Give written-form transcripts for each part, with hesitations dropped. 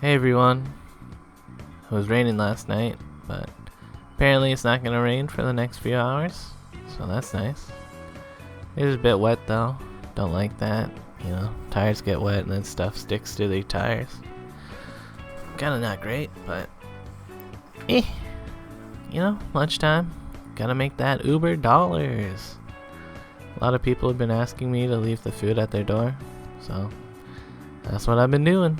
Hey everyone. It was raining last night, but apparently it's not gonna rain for the next few hours, so that's nice. It is a bit wet though. Don't like that. Tires get wet and then stuff sticks to the tires. Kinda not great, but lunchtime. Gotta make that Uber dollars. A lot of people have been asking me to leave the food at their door, so that's what I've been doing.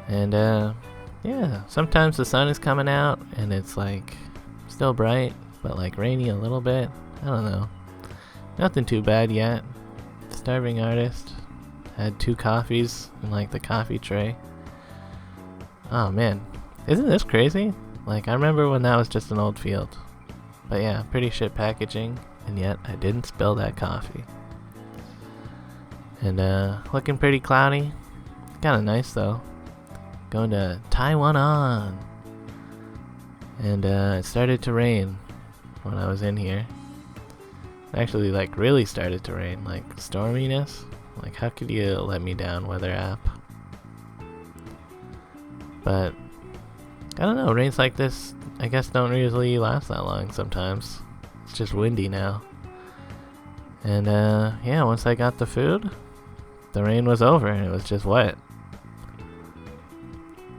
And sometimes the sun is coming out and it's like still bright, but like rainy a little bit. I don't know. Nothing too bad yet. Starving artist. Had 2 coffees in like the coffee tray. Oh man, isn't this crazy? Like I remember when that was just an old field. But yeah, pretty shit packaging, and yet I didn't spill that coffee. And looking pretty cloudy. Kinda nice though. Going to Taiwan, and it started to rain when I was in here. Actually, like really started to rain, like storminess. Like, how could you let me down, weather app? But I don't know. Rains like this, I guess, don't usually last that long. Sometimes it's just windy now. And once I got the food, the rain was over and it was just wet.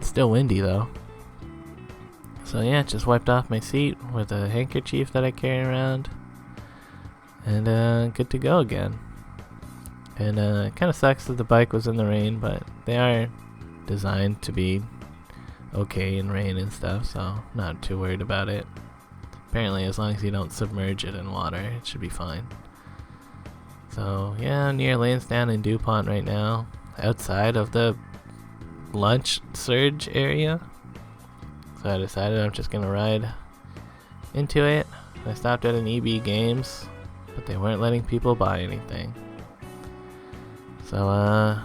Still windy though. So yeah, just wiped off my seat with a handkerchief that I carry around, and good to go again. And it kind of sucks that the bike was in the rain, but they are designed to be okay in rain and stuff, so not too worried about it. Apparently, as long as you don't submerge it in water, it should be fine. So yeah, near Lansdowne and DuPont right now, outside of the lunch surge area. So I decided I'm just gonna ride into it. I stopped at an EB Games, but they weren't letting people buy anything. So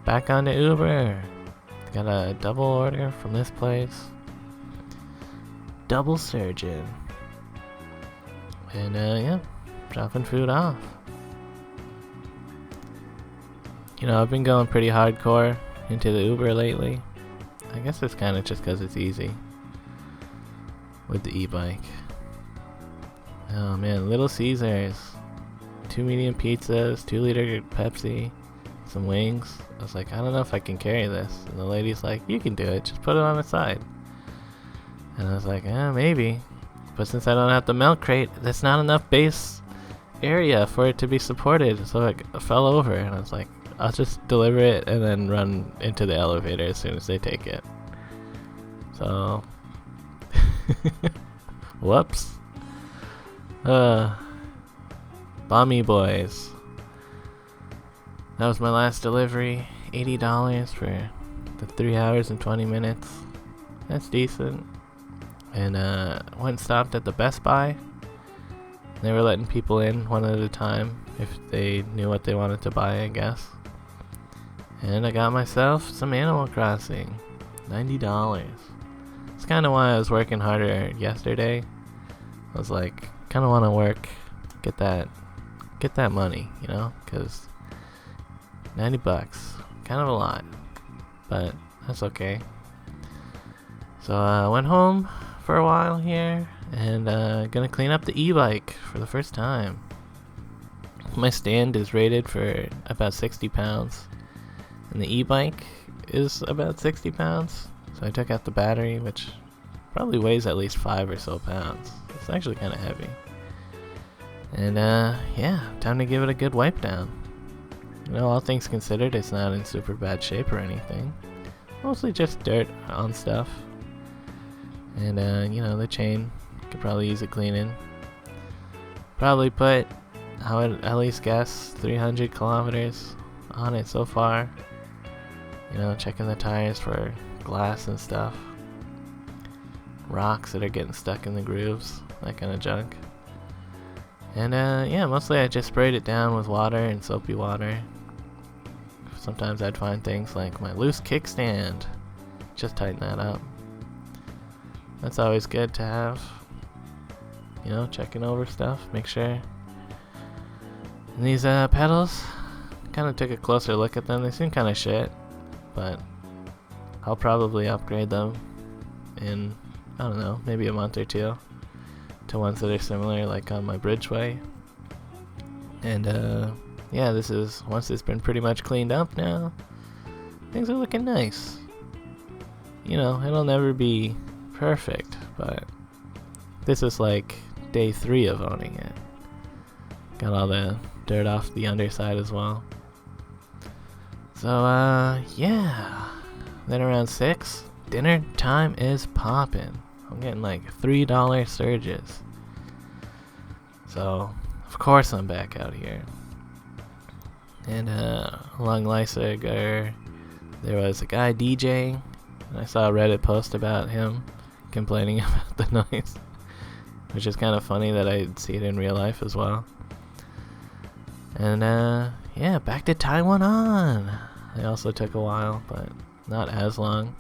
back on to Uber. Got a double order from this place. Double surgeon. And dropping food off. I've been going pretty hardcore into the Uber lately. I guess it's kind of just because it's easy with the e-bike. Oh man, Little Caesars. 2 medium pizzas, 2-liter Pepsi, some wings. I was like, I don't know if I can carry this. And the lady's like, you can do it, just put it on the side. And I was like, maybe. But since I don't have the milk crate, that's not enough base area for it to be supported. So I fell over and I was like, I'll just deliver it and then run into the elevator as soon as they take it. So, whoops. Bommy boys. That was my last delivery. $80 for the 3 hours and 20 minutes. That's decent. And went and stopped at the Best Buy. They were letting people in one at a time if they knew what they wanted to buy, I guess. And I got myself some Animal Crossing. $90. That's kind of why I was working harder yesterday. I was like, kind of want to work, get that money, because $90, kind of a lot, but that's okay. So I went home for a while here, and gonna clean up the e-bike for the first time. My stand is rated for about 60 pounds. And the e-bike is about 60 pounds. So I took out the battery, which probably weighs at least 5 or so pounds. It's actually kind of heavy. And time to give it a good wipe down. All things considered, it's not in super bad shape or anything. Mostly just dirt on stuff. And the chain could probably use a cleaning. Probably put, I would at least guess, 300 kilometers on it so far. Checking the tires for glass and stuff. Rocks that are getting stuck in the grooves, that kind of junk. And mostly I just sprayed it down with water and soapy water. Sometimes I'd find things like my loose kickstand. Just tighten that up. That's always good to have. Checking over stuff, make sure. And these pedals, kind of took a closer look at them. They seem kind of shit, but I'll probably upgrade them in, I don't know, maybe a month or two to ones that are similar, like on my Bridgeway. And yeah, once it's been pretty much cleaned up now, things are looking nice. You know, it'll never be perfect, but this is like day 3 of owning it. Got all the dirt off the underside as well. So yeah. Then around 6, dinner time is poppin'. I'm getting like $3 surges. So of course I'm back out here. And along Lysager, there was a guy DJing. And I saw a Reddit post about him complaining about the noise, which is kind of funny that I'd see it in real life as well. And yeah, back to Taiwan on. It also took a while, but not as long.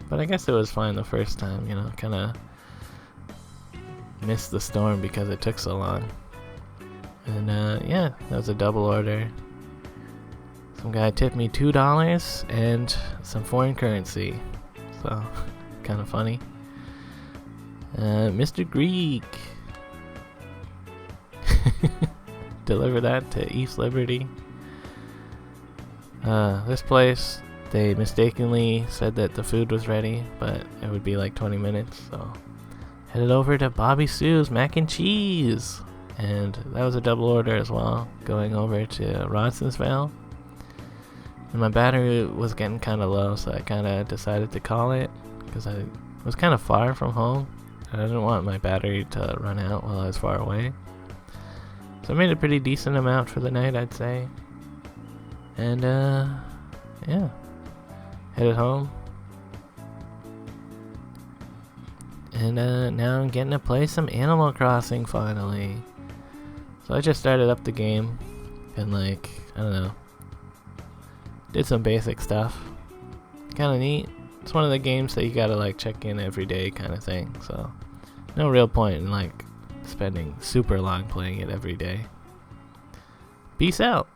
But I guess it was fine the first time, you know, kind of missed the storm because it took so long. And yeah, that was a double order. Some guy tipped me $2 and some foreign currency. So, kind of funny. Mr. Greek. Deliver that to East Liberty. This place, they mistakenly said that the food was ready, but it would be like 20 minutes, so headed over to Bobby Sue's Mac and Cheese, and that was a double order as well, going over to Rodsonsville. And my battery was getting kind of low, so I kind of decided to call it, because I was kind of far from home, and I didn't want my battery to run out while I was far away. So I made a pretty decent amount for the night, I'd say. And yeah, headed home. And now I'm getting to play some Animal Crossing finally. So I just started up the game and, like, I don't know, did some basic stuff. Kind of neat. It's one of the games that you gotta like check in every day kind of thing. So no real point in like spending super long playing it every day. Peace out.